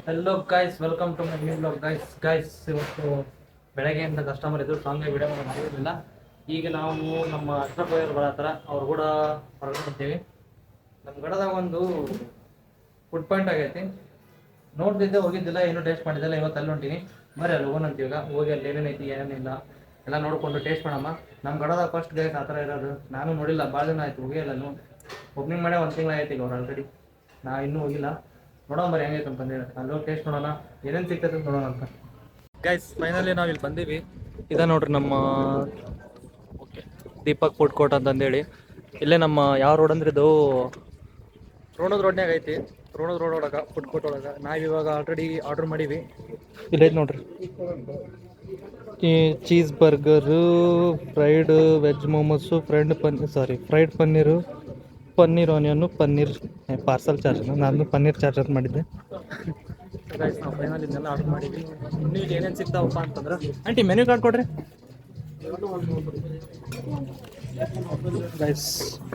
Hello guys, welcome to my new blog. Guys ಇವತ್ತು ಬೆಳಗ್ಗೆಯಿಂದ customer ಇದ್ರು, ಸಾಂಗ್ ವಿಡಿಯೋ ಮಾಡಿರಲಿಲ್ಲ. ಈಗ ನಾವು ನಮ್ಮ ಅಶ್ರಫ್ ಅವರು ಬರತ್ತಾರ, ಅವ್ರು ಕೂಡ ಹೊರಗಡೆ ಬರ್ತೀವಿ. ನಮ್ಮ ಗಡದಾಗ ಒಂದು ಫುಡ್ ಪಾಯಿಂಟ್ ಆಗೈತಿ, ನೋಡ್ತಿದ್ದೆ, ಹೋಗಿದ್ದಿಲ್ಲ, ಏನು ಟೇಸ್ಟ್ ಮಾಡಿದ್ದಿಲ್ಲ. ಇವತ್ತು ಅಲ್ಲಿ ಹೊಂಟೀನಿ, ಬರ್ರಿ ಅಲ್ಲಿ ಹೋಗೋಣ ಅಂತೀವಿ. ಈಗ ಹೋಗಿ ಅಲ್ಲಿ ಏನೇನೈತಿ ಏನೇನಿಲ್ಲ ಎಲ್ಲ ನೋಡಿಕೊಂಡು ಟೇಸ್ಟ್ ಮಾಡಮ್ಮ. ನಮ್ಮ ಗಡದಾಗ ಫಸ್ಟ್ ಗೈಸ್ ಆ ಥರ ಇರೋದು. ನಾನು ನೋಡಿಲ್ಲ, ಭಾಳ ದಿನ ಆಯ್ತು ಹೋಗಿಲ್ಲ. ಓಪನಿಂಗ್ ಮಾಡೇ 1 ತಿಂಗಳು ಆಯ್ತು ಈಗ ಅವ್ರು ಆಲ್ರೆಡಿ. ನಾ ಇನ್ನೂ ಹೋಗಿಲ್ಲ. ನೋಡೋಣ ಬರ್ರಿ ಹೆಂಗೈತೆ ಅಂತಂದೇಳಿ, ಅಲ್ಲೋಗಿ ಟೇಸ್ಟ್ ನೋಡೋಣ, ಏನೇನು ಸಿಗ್ತೈತೆ ಅಂತ ನೋಡೋಣ ಅಂತ. ಗೈಸ್ ಫೈನಲಿ ನಾವು ಇಲ್ಲಿ ಬಂದೀವಿ. ಇದ ನೋಡ್ರಿ ನಮ್ಮ ಓಕೆ ದೀಪಕ್ ಫುಡ್ ಕೋರ್ಟ್ ಅಂತಂದೇಳಿ. ಇಲ್ಲೇ ನಮ್ಮ ಯಾವ ರೋಡ್ ಅಂದ್ರೆ ಇದು ರೋಣದ ರೋಡ್ನ್ಯಾಗ ಐತಿ. ರೋಣದ ರೋಡ್ ಒಳಗೆ ಫುಡ್ ಕೋರ್ಟ್ ಒಳಗೆ ನಾವಿವಾಗ ಆಲ್ರೆಡಿ ಆರ್ಡ್ರ್ ಮಾಡೀವಿ. ಇಲ್ಲೈತೆ ನೋಡ್ರಿ, cheese burger, fried veg momos, fried paneer onion, paneer parcel charge. ನಾನು ಪನ್ನೀರ್ ಚಾರ್ಜ್ ಅಂತ ಮಾಡಿದ್ದೆ. ಗೈಸ್ ನಾವು ಫೈನಲ್ ಇದನ್ನೆಲ್ಲ ಆರ್ಡರ್ ಮಾಡಿದ್ವಿ. ಇನ್ನೂ ಇಲ್ಲಿ ಏನೇನು ಸಿಗ್ತಾವಪ್ಪ ಅಂತಂದ್ರೆ, ಆಂಟಿ ಮೆನ್ಯೂ ಕಾರ್ಡ್ ಕೊಡ್ರಿ. Guys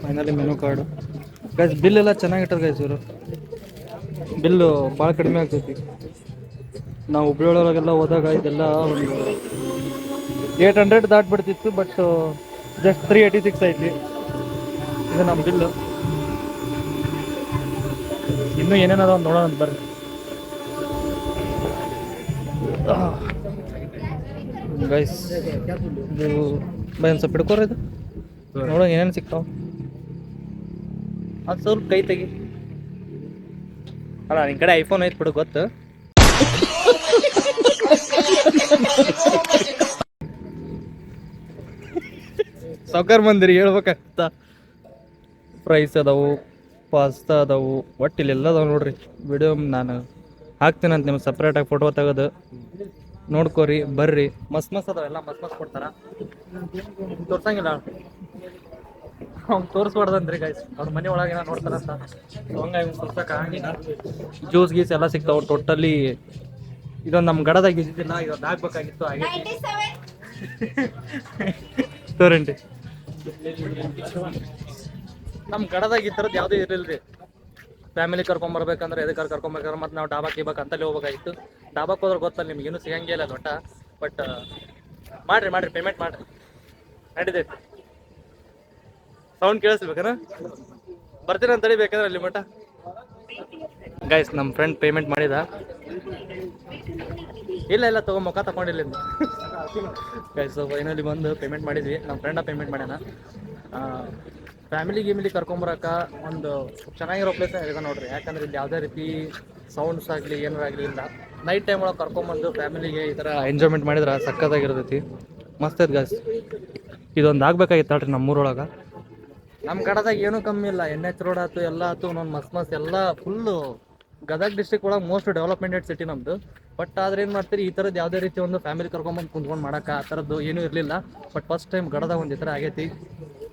finally menu card. Guys bill ಎಲ್ಲ ಚೆನ್ನಾಗಿಟ್ಟಾರೆ ಗೈಸ್. ಇವರು ಬಿಲ್ಲು ಭಾಳ ಕಡಿಮೆ ಆಗ್ತೈತಿ. ನಾವು ಹುಬ್ಳಿ ಒಳಗೆಲ್ಲ ಹೋದಾಗ ಇದೆಲ್ಲ ಒಂದು 800 ದಾಟ್ಬಿಡ್ತಿತ್ತು, ಬಟ್ ಜಸ್ಟ್ 386 ಐತಿ. ಇದು ನಮ್ಮ ಬಿಲ್ಲು. ಇನ್ನೂ ಏನೇನದ ಒಂದು ನೋಡೋಣ ಅಂತ ಬರ್ರಿ. ಗೈಸ್ ಇದು ಬೈ ಒಂದು ಸ್ವಲ್ಪ ಹಿಡ್ಕೋರಿ, ಇದು ನೋಡೋಣ ಏನೇನು ಸಿಗ್ತಾವ. ಅದು ಸ್ವಲ್ಪ ಕೈ ತೆಗಿ. ಅಲ್ಲ ನಿನ್ನ ಕಡೆ ಐಫೋನ್ ಐತೆ ಬಿಡು, ಗೊತ್ತು. ಸಾವ್ಕಾರ್ ಮಂದಿರಿ ಹೇಳ್ಬೇಕಾಗ್ತ. ಫ್ರೈಸ್ ಅದಾವು, ಪಾಸ್ತಾ ಅದಾವು, ಒಟ್ಟು ಇಲ್ಲೆಲ್ಲ ಅದಾವೆ ನೋಡ್ರಿ. ವಿಡಿಯೋ ನಾನು ಹಾಕ್ತೀನಿ ಅಂತ ನಿಮ್ಗೆ ಸಪ್ರೇಟಾಗಿ ಫೋಟೋ ತೆಗೆದು ನೋಡ್ಕೋರಿ, ಬರ್ರಿ. ಮಸ್ತ್ ಅದಾವ, ಎಲ್ಲ ಮಸ್ತ್ ಕೊಡ್ತಾರ. ತೋರ್ಸಂಗಿಲ್ಲ ಅವ್ನು ತೋರಿಸ್ಬಾರ್ದಂದ್ರಿ ಗೈಸ್, ಅವ್ರ ಮನೆ ಒಳಗೇನ ನೋಡ್ತಾರಂತ. ಹಂಗಾಗಿ ತೋರ್ಸಕ್ಕೆ ಆಗಿಲ್ಲ. ಜ್ಯೂಸ್ ಗೀಸ್ ಎಲ್ಲ ಸಿಗ್ತಾವೆ ಟೋಟಲಿ. ಇದೊಂದು ನಮ್ಮ ಗಡದಾಗ ಇದ್ದಿದ್ದಿಲ್ಲ, ಇದೊಂದು ಆಗ್ಬೇಕಾಗಿತ್ತು, ಆಗೈತಿ. ತೋರಂಟಿ ನಮ್ಮ ಗಡದಾಗ ಈ ಥರದ್ದು ಯಾವುದೂ ಇರಲಿಲ್ಲ. ಫ್ಯಾಮಿಲಿ ಕರ್ಕೊಂಬರ್ಬೇಕಂದ್ರೆ ಎದಕ್ಕೆ ಕರ್ಕೊಂಬೇಕಾದ್ರೆ ಮತ್ತು ನಾವು ಡಾಬಾಕ್ ಗೀಬಾಕ್ ಅಂತಲೇ ಹೋಗ್ಬೇಕಾಗಿತ್ತು. ಡಾಬಾಕ್ ಹೋದ್ರೆ ಗೊತ್ತಲ್ಲ ನಿಮ್ಗೆ, ಏನೂ ಸಿಗಂಗೇ ಇಲ್ಲ ದೊಡ್ಡ. ಬಟ್ ಮಾಡಿರಿ ಪೇಮೆಂಟ್ ಮಾಡಿರಿ, ನಡೀತೈತಿ. ಸೌಂಡ್ ಕೇಳಿಸ್ಬೇಕನ, ಬರ್ತೀನಿ ಅಂತ ಬೇಕಂದ್ರೆ ಅಲ್ಲಿ ಮಟ್ಟ. ಗೈಸ್ ನಮ್ಮ ಫ್ರೆಂಡ್ ಪೇಮೆಂಟ್ ಮಾಡಿದ. ಇಲ್ಲ ಮುಖ ತಗೊಂಡಿಲ್ಲ. ಗೈಸ್ ಫೈನಲಿ ಬಂದು ಪೇಮೆಂಟ್ ಮಾಡಿದ್ವಿ. ನಮ್ಮ ಫ್ರೆಂಡ ಪೇಮೆಂಟ್ ಮಾಡ್ಯಾನ. ಫ್ಯಾಮಿಲಿ ಕರ್ಕೊಂಬರಕ ಒಂದು ಚೆನ್ನಾಗಿರೋ ಪ್ಲೇಸ್ ಇದೆ ನೋಡ್ರಿ. ಯಾಕಂದ್ರೆ ಇಲ್ಲಿ ಯಾವುದೇ ರೀತಿ ಸೌಂಡ್ಸ್ ಆಗಲಿ ಏನಾರಾಗಲಿ ಇಲ್ಲ. ನೈಟ್ ಟೈಮ್ ಒಳಗೆ ಕರ್ಕೊಂಬಂದು ಫ್ಯಾಮಿಲಿಗೆ ಈ ಥರ ಎಂಜಾಯ್ಮೆಂಟ್ ಮಾಡಿದ್ರೆ ಸಕ್ಕತ್ತಾಗಿರ್ತೈತಿ, ಮಸ್ತ್ ಐತೆ ಗೈಸ್. ಇದೊಂದು ಆಗ್ಬೇಕಾಗಿತ್ತು ನೋಡ್ರಿ ನಮ್ಮೂರೊಳಗೆ. ನಮ್ಮ ಕಡೆದಾಗ ಏನೂ ಕಮ್ಮಿ ಇಲ್ಲ. NH ರೋಡ್ ಆಯ್ತು, ಎಲ್ಲ ಆಯ್ತು, ಇನ್ನೊಂದು ಮಸ್ತ್ ಎಲ್ಲ ಫುಲ್ಲು. ಗದಗ ಡಿಸ್ಟ್ರಿಕ್ಟ್ ಒಳಗೆ ಮೋಸ್ಟ್ ಡೆವಲಪ್ಮೆಂಟೆಡ್ ಸಿಟಿ ನಮ್ಮದು. ಬಟ್ ಆದ್ರೆ ಏನು ಮಾಡ್ತೀರಿ, ಈ ಥರದ್ದು ಯಾವುದೇ ರೀತಿ ಒಂದು ಫ್ಯಾಮಿಲಿ ಕರ್ಕೊಂಬಂದು ಕುಂತ್ಕೊಂಡು ಮಾಡೋಕೆ ಆ ಥರದ್ದು ಏನೂ ಇರಲಿಲ್ಲ. ಬಟ್ ಫಸ್ಟ್ ಟೈಮ್ ಗಡದಾಗ ಒಂದು ಈ ಥರ ಆಗೈತಿ.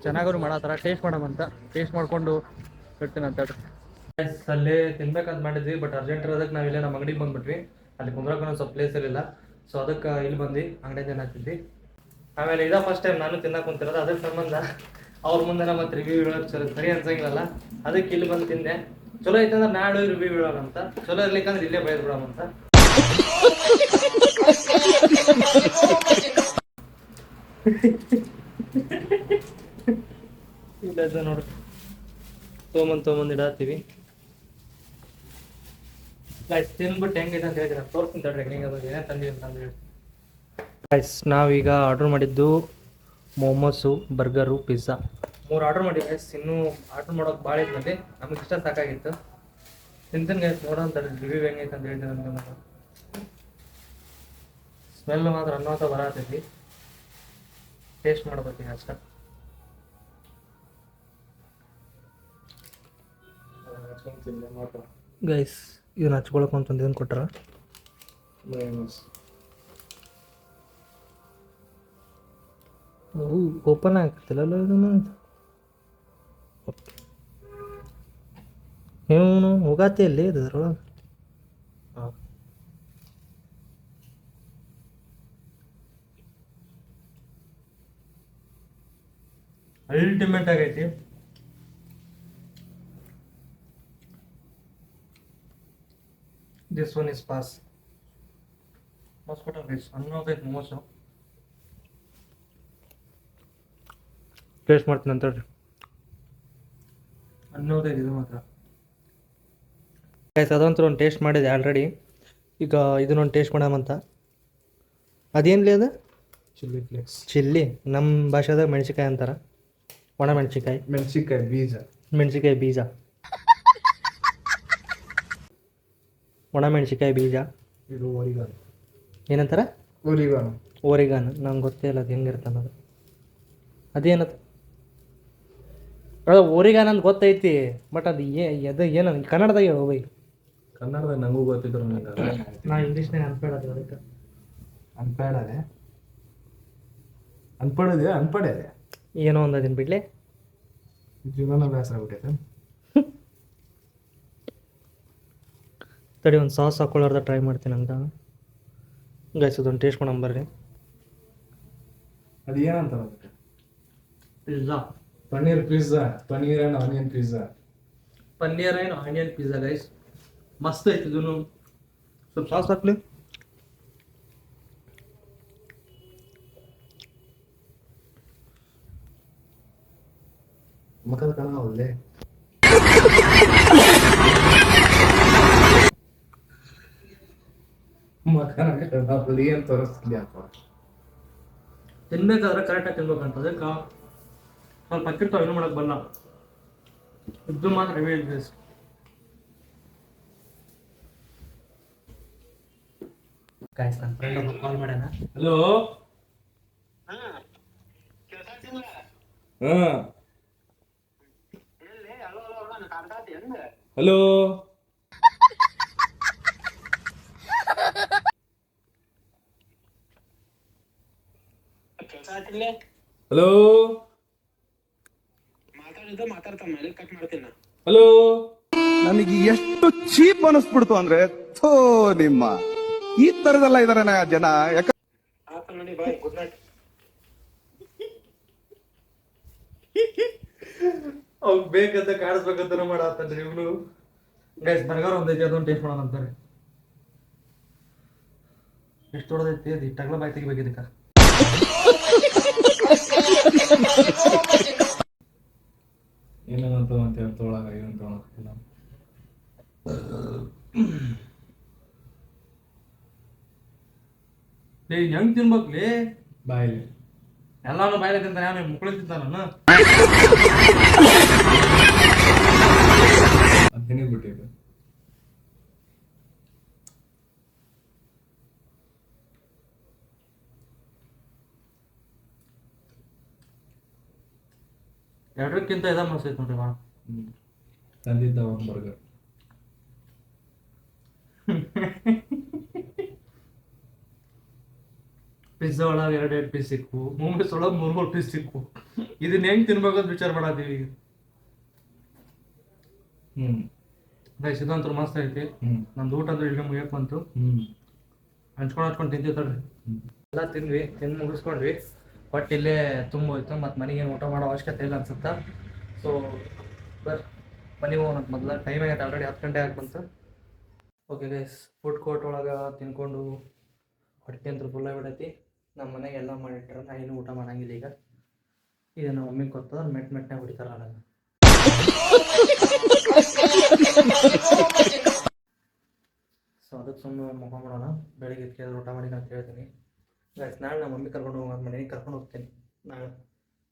ಚೆನ್ನಾಗೂ ಮಾಡತ್ತಾರ. ಟೇಸ್ಟ್ ಮಾಡೋಣಂತ, ಟೇಸ್ಟ್ ಮಾಡಿಕೊಂಡು ಬಿಡ್ತೀನಿ ಅಂತ ಹೇಳ್ರಿ. ಅಲ್ಲೇ ತಿನ್ಬೇಕಂತ ಮಾಡಿದ್ವಿ, ಬಟ್ ಅರ್ಜೆಂಟ್ ಇರೋದಕ್ಕೆ ನಾವು ಇಲ್ಲೇ ನಮ್ಮ ಅಂಗಡಿಗೆ ಬಂದುಬಿಟ್ವಿ. ಅಲ್ಲಿ ಕುಂದ್ರಕ್ಕೆ ಸ್ವಲ್ಪ ಪ್ಲೇಸ್ ಇರಲಿಲ್ಲ, ಸೊ ಅದಕ್ಕೆ ಇಲ್ಲಿ ಬಂದು ಅಂಗಡಿ ಹಾಕಿದ್ವಿ. ಆಮೇಲೆ ಇದ ಫಸ್ಟ್ ಟೈಮ್ ನಾನು ತಿನ್ನಕ್ಕೆ ಕುಂತಿರೋದು. ಅದ್ರ ಸಂಬಂಧ ಅವ್ರ ಮುಂದೆ ಮತ್ತೆ ರಿವ್ಯೂ ಹೇಳೋಕೆ ಸರಿ ಅನ್ಸಂಗಿಲ್ಲ, ಅದಕ್ಕೆ ಇಲ್ಲಿ ಬಂದು ತಿಂದೆ. ಚಲೋ ಐತಂದ್ರೆ ನಾಳೆ ರಿವ್ಯೂ ಹೇಳೋಣ ಅಂತ, ಚಲೋ ಇರ್ಲಿಕ್ಕಂದ್ರೆ ಇಲ್ಲೇ ಬೈದ್ ಬಿಡೋಣ ಅಂತ. ಇಲ್ಲ ನೋಡ್ರಿ, ತೊಗೊಂಬಂದು ಇಡತ್ತೀವಿ. ತಿನ್ಬಿಟ್ಟು ಹೆಂಗೈತೆ ಅಂತ ಹೇಳಿದ್ರೆ ತೋರಿಸ್ತೀನಿ ತಡ್ರಿ, ಹೆಂಗದ ಏನೇ ತಂದಿವಿ ಅಂತ ಹೇಳಿ. ಗೈಸ್ ನಾವೀಗ ಆರ್ಡ್ರ್ ಮಾಡಿದ್ದು ಮೋಮೋಸು, ಬರ್ಗರು, ಪಿಜ್ಜಾ 3 ಆರ್ಡ್ರ್ ಮಾಡಿ ಗೈಸ್. ಇನ್ನೂ ಆರ್ಡ್ರ್ ಮಾಡೋಕೆ ಭಾಳ ಇದ್ದಲ್ಲಿ ನಮಗೆ ಇಷ್ಟ ಸಾಕಾಗಿತ್ತು. ತಿಂತೀನಿ ಗೈಸ್, ನೋಡೋಣ ರಿವ್ಯೂ ಹೆಂಗೈತೆ ಅಂತ ಹೇಳ್ತೀನಿ. ನಮಗೆ ಸ್ಮೆಲ್ ಮಾತ್ರ ಅನ್ನೋತ ಬರತೈತಿ, ಟೇಸ್ಟ್ ಮಾಡ್ಬೇಕೀಗ ಅಷ್ಟ. ಗೈಸ್ ಇದನ್ನ ಹಚ್ಕೊಳಕ್ಕೆ ಅಂತಂದು ಏನು ಕೊಟ್ಟಾರ, ಓಪನ್ ಆಗ್ತಿಲ್ಲ ಇದನ್ನು. ಓಕೆ ಇವನು ಹೋಗಾತಿ ಅಲ್ಲಿ ಇದ್ರೊಳಗೆ. ಹಾಂ ಅಲ್ಟಿಮೇಟ್ ಆಗೈತಿ. This one is pass. ಮಸ್ತ್ ಕೊಟ್ಟ ಗೈಸ್, ಅನ್ನೋದೈತೆ ಮೋಮೋಸು. ಟೇಸ್ಟ್ ಮಾಡ್ತೀನಿ ಅಂತ ಹೇಳ್ರಿ. ಅನ್ನೋದೈತೆ ಇದು ಮಾತ್ರ ಗೈಸ್. ಅದಂತೂ ಒಂದು ಟೇಸ್ಟ್ ಮಾಡಿದೆ ಆಲ್ರೆಡಿ. ಈಗ ಇದನ್ನೊಂದು ಟೇಸ್ಟ್ ಮಾಡೋಮಂತ. ಅದೇನ್ಲಿ ಅದು? Chilli flakes. ಚಿಲ್ಲಿ ನಮ್ಮ ಭಾಷೆದಾಗ ಮೆಣಸಿಕಾಯಿ ಅಂತಾರೆ. ಒಣ ಮೆಣಸಿಕಾಯಿ. ಮೆಣಸಿಕಾಯಿ ಬೀಜ. ಮೆಣಸಿಕಾಯಿ ಬೀಜ. ಒಣ ಮೆಣಸಿಕಾಯಿ ಬೀಜ. ಇದು ಓರಿಗಾನ್. ಏನಂತಾರೆ? ಓರಿಗಾನ್. ಓರಿಗಾನ್. ನಂಗೆ ಗೊತ್ತೇ ಇಲ್ಲ ಅದು ಹೆಂಗಿರುತ್ತೆ ಅನ್ನೋದು. ಅದೇನದು? ಅದು ಓರಿಗಾನ್ ಅಂತ ಗೊತ್ತೈತಿ, ಬಟ್ ಅದು ಏನು ಕನ್ನಡದಾಗ ಹೇಳು ಬೈ. ಕನ್ನಡದಾಗ ನನಗೂ ಗೊತ್ತಿದ್ರು. ನಾ ಇಂಗ್ಲೀಷ್ನಾಗ ಅನ್ಪೇಡೋದು ಅದಕ್ಕೆ. ಅನ್ಪೇಡದೆ ಅನ್ಪಡೋದೆ ಅನ್ಪಡದೆ ಏನೋ ಒಂದು ಅದನ್ನ ಬಿಡ್ಲಿ. ಜೀವನ ಬೇಸರ ಆಗ್ಬಿಟ್ಟೈತೆ. ತಡಿ ಒಂದು ಸಾಸ್ ಹಾಕೊಳ್ಳಾರ್ದ ಟ್ರೈ ಮಾಡ್ತೀನಿ ಅಂತ ಗೈಸ್. ಅದೊಂದು ಟೇಸ್ಟ್ ಮಾಡಂಬರ್ರಿ. ಅದು ಏನಂತಾರೆ ಅದಕ್ಕೆ? Pizza. Paneer pizza. Paneer and onion pizza. Paneer and onion pizza guys. ಮಸ್ತ್ ಐತಿ ಇದನ್ನು. ಸ್ವಲ್ಪ ಸಾಸ್ ಹಾಕ್ಲಿ. ಮಕ್ಕಳ ಕಾಣ ಒಳ್ಳೆ ಮಕ್ಕಳ ಏನು ತೋರಿಸ್ಲಿ ಅಪ್ಪ. ತಿನ್ಬೇಕಾದ್ರೆ ಕರೆಕ್ಟಾಗಿ ತಿನ್ಬೇಕಂತ. ಅದಕ್ಕೆ ಸ್ವಲ್ಪ ಅಕ್ಕಿರ್ತಾವೆ, ಏನು ಮಾಡೋಕ್ಕೆ ಬರಲ್ಲ. ಇದು ಮಾತ್ರ ಹೆವಿ ಗೈಸ್. ಗೈಸ್ ನನ್ನ ಫ್ರೆಂಡ್ ಒಬ್ಬ ಕಾಲ್ ಮಾಡ್ಯಾನ. ಹಲೋ. ಹಲೋ. ಹಲೋ. ಹಲೋ. ನನಗೆ ಎಷ್ಟು ಚೀಪ್ ಅನಿಸ್ಬಿಡ್ತು ಅಂದ್ರೆ, ಥೋ ನಿಮ್ಮ ಈ ತರದೆಲ್ಲ ಇದಾರೆ ಜನ. ಯಾಕ ಅವ್ರು ಬೇಕಂತ ಕಾಡಿಸ್ಬೇಕಂತ ಮಾಡತ್ತನ್ರಿ ಇವನು. ಗೈಸ್ ಬರ್ಗರ್ ಒಂದೈತಿ, ಅದೊಂದು ಟೇಸ್ಟ್ ಮಾಡೋಣ ಅಂತಾರೆ. ಎಷ್ಟು ದೊಡ್ಡದೈತಿ ಅದು. ಟಗ್ಲ ಬಾಯಿ ತೆಗಿಬೇಕು ಇದಕ್ಕೆ. ಏನಂತ ಅಂತ ಹೇಳ್ತೊಳಗ ಏನು ತೊಗೊಳಕ್ಕಿಲ್ಲ. ಲೇ ಹೆಂಗ್ ತಿನ್ಬೇಕ್ಲಿ? ಬಾಯಿಲಿ ಎಲ್ಲಾನು ಬಾಯಿಲೆ ತಿಂತಾನೆ, ಯಾವ ಮುಕ್ಕಳಿ ತಿಂತಾನ? ಅದೇನೇ ಬಿಟ್ಟಿದ್ದು. ಎರಡಕ್ಕಿಂತ ಇದ ಮಸ್ತ್ ನೋಡ್ರಿ ಮಾ. ತಂದಿದ್ದ ಒಂದು ಬರ್ಗರ್. ಪಿಜ್ಜಾ ಒಳಗೆ 2 ಪೀಸ್ ಸಿಕ್ಕು, ಮೊಮೋಸ್ ಒಳಗೆ 3 ಪೀಸ್ ಸಿಕ್ಕು. ಇದನ್ನ ಹೆಂಗ್ ತಿನ್ಬೇಕಂತ ವಿಚಾರ ಮಾಡತ್ತೀವಿ ಈಗ. ಗೈಸ್ ಇದಂತೂ ಮಸ್ತ್ ಐತಿ. ನಂದು ಊಟ ಅಂದ್ರೆ ಇಲ್ಲಿ ಮುಗಿಯಕ್ ಬಂತು. ಹಂಚ್ಕೊಂಡು ತಿಂತಿರ್ತಾಳ್ರಿ. ಎಲ್ಲ ತಿಂದ್ವಿ, ತಿಂದು ಮುಗಿಸ್ಕೊಂಡ್ವಿ. ಬಟ್ ಇಲ್ಲೇ ತುಂಬ ಹೋಯ್ತು. ಮತ್ತು ಮನೆಗೆ ಏನು ಊಟ ಮಾಡೋ ಅವಶ್ಯಕತೆ ಇಲ್ಲ ಅನ್ಸುತ್ತಾ. ಸೊ ಬರ್ ಮನೆಗೆ ಹೋಗೋಣ ಮೊದಲು. ಟೈಮ್ ಆಗೈತೆ ಆಲ್ರೆಡಿ 10 ಗಂಟೆ ಆಗಿ ಬಂತು. ಓಕೆ ಗೈಸ್, ಫುಡ್ ಕೋರ್ಟ್ ಒಳಗೆ ತಿನ್ಕೊಂಡು ಹೊಟ್ಟೆ ಅಂತೂ ಫುಲ್ ಆಗಿಬಿಡೈತಿ. ನಮ್ಮ ಮನೆಗೆ ಎಲ್ಲ ಮಾಡಿಟ್ರೆ ನಾ ಏನು ಊಟ ಮಾಡಂಗಿಲ್ಲ ಈಗ. ಇದು ನಮ್ಮ ಮಮ್ಮಿಗೆ ಗೊತ್ತದ, ಮೆಟ್ನಾಗ ಹೊಡಿತಾರ ನನಗೆ. ಸೊ ಅದಕ್ಕೆ ಸುಮ್ಮನೆ ಮುಖ ಮಾಡೋಣ. ಬೆಳಿಗ್ಗೆ ಕೇಳಿದ್ರೆ ಊಟ ಮಾಡಿ ಅಂತ ಹೇಳ್ತೀನಿ ಗೈಸ್. ನಾಳೆ ನಮ್ಮ ಮಮ್ಮಿ ಕರ್ಕೊಂಡು ಹೋಗೋ ಮನೆಗೆ ಕರ್ಕೊಂಡು ಹೋಗ್ತೀನಿ ನಾಳೆ.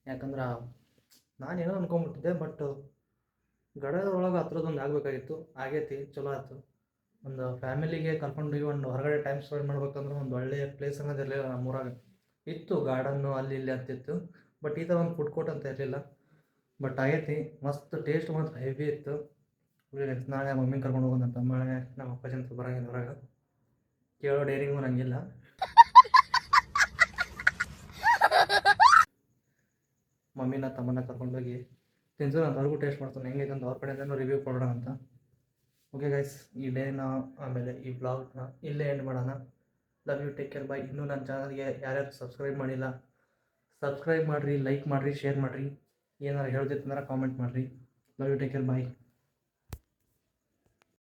ಯಾಕಂದ್ರೆ ನಾನೇನೋ ಅನ್ಕೊಂಬಿಟ್ಟಿದ್ದೆ, ಬಟ್ ಗಡದೊಳಗೆ ಹತ್ರದೊಂದು ಆಗಬೇಕಾಗಿತ್ತು. ಆಗೈತಿ, ಚಲೋ ಆಯ್ತು. ಒಂದು ಫ್ಯಾಮಿಲಿಗೆ ಕರ್ಕೊಂಡು ಒಂದು ಹೊರಗಡೆ ಟೈಮ್ ಸ್ಪೆಂಡ್ ಮಾಡ್ಬೇಕಂದ್ರೆ ಒಂದು ಒಳ್ಳೆಯ ಪ್ಲೇಸ್ ಅನ್ನೋದು ಇರಲಿಲ್ಲ ನಮ್ಮೂರಾಗ. ಇತ್ತು ಗಾರ್ಡನ್ನು ಅಲ್ಲಿ ಇಲ್ಲಿ ಅಂತಿತ್ತು, ಬಟ್ ಈ ಥರ ಒಂದು ಫುಡ್ ಕೋರ್ಟ್ ಅಂತ ಇರಲಿಲ್ಲ. ಬಟ್ ಆಗೈತಿ, ಮಸ್ತ್ ಟೇಸ್ಟ್ ಮಾತ್ರ ಹೆವಿ ಇತ್ತು. ನಾಳೆ ಮಮ್ಮಿ ಕರ್ಕೊಂಡು ಹೋಗೋದಂತ. ನಾಳೆ ನಮ್ಮ ಅಪ್ಪಾಜಿ ಅಂತ ಬರೋಂಗಿಲ್ಲ ಹೊರಗೆ. ಕೇಳೋ ಡೈರಿಂಗು ನಂಗಿಲ್ಲ. ಮಮ್ಮಿನ ತಮ್ಮನ್ನ ಕರ್ಕೊಂಡೋಗಿ ತಿನ್ಸು ಅಂತ ಅವ್ರಿಗೂ ಟೇಸ್ಟ್ ಮಾಡ್ತಾನೆ ಹೆಂಗೈತೆ ಅಂತ. ಅವ್ರ ಕಡೆಯಿಂದನೂ ರಿವ್ಯೂ ಕೊಡೋಣ ಅಂತ. ಓಕೆ ಗೈಸ್, ಈ ಡೇನ ಆಮೇಲೆ ಈ ಬ್ಲಾಗ್ನ ಇಲ್ಲೇ ಎಂಡ್ ಮಾಡೋಣ. ಲವ್ ಯು, ಟೇಕ್ ಕೇರ್, ಬಾಯ್. ಇನ್ನೂ ನನ್ನ ಚಾನಲ್ಗೆ ಯಾರ್ಯಾರು ಸಬ್ಸ್ಕ್ರೈಬ್ ಮಾಡಿಲ್ಲ, ಸಬ್ಸ್ಕ್ರೈಬ್ ಮಾಡಿರಿ, ಲೈಕ್ ಮಾಡಿರಿ, ಶೇರ್ ಮಾಡಿರಿ. ಏನಾರು ಹೇಳ್ದಿತ್ತಂದ್ರೆ ಕಾಮೆಂಟ್ ಮಾಡಿರಿ. Love you, take care, bye.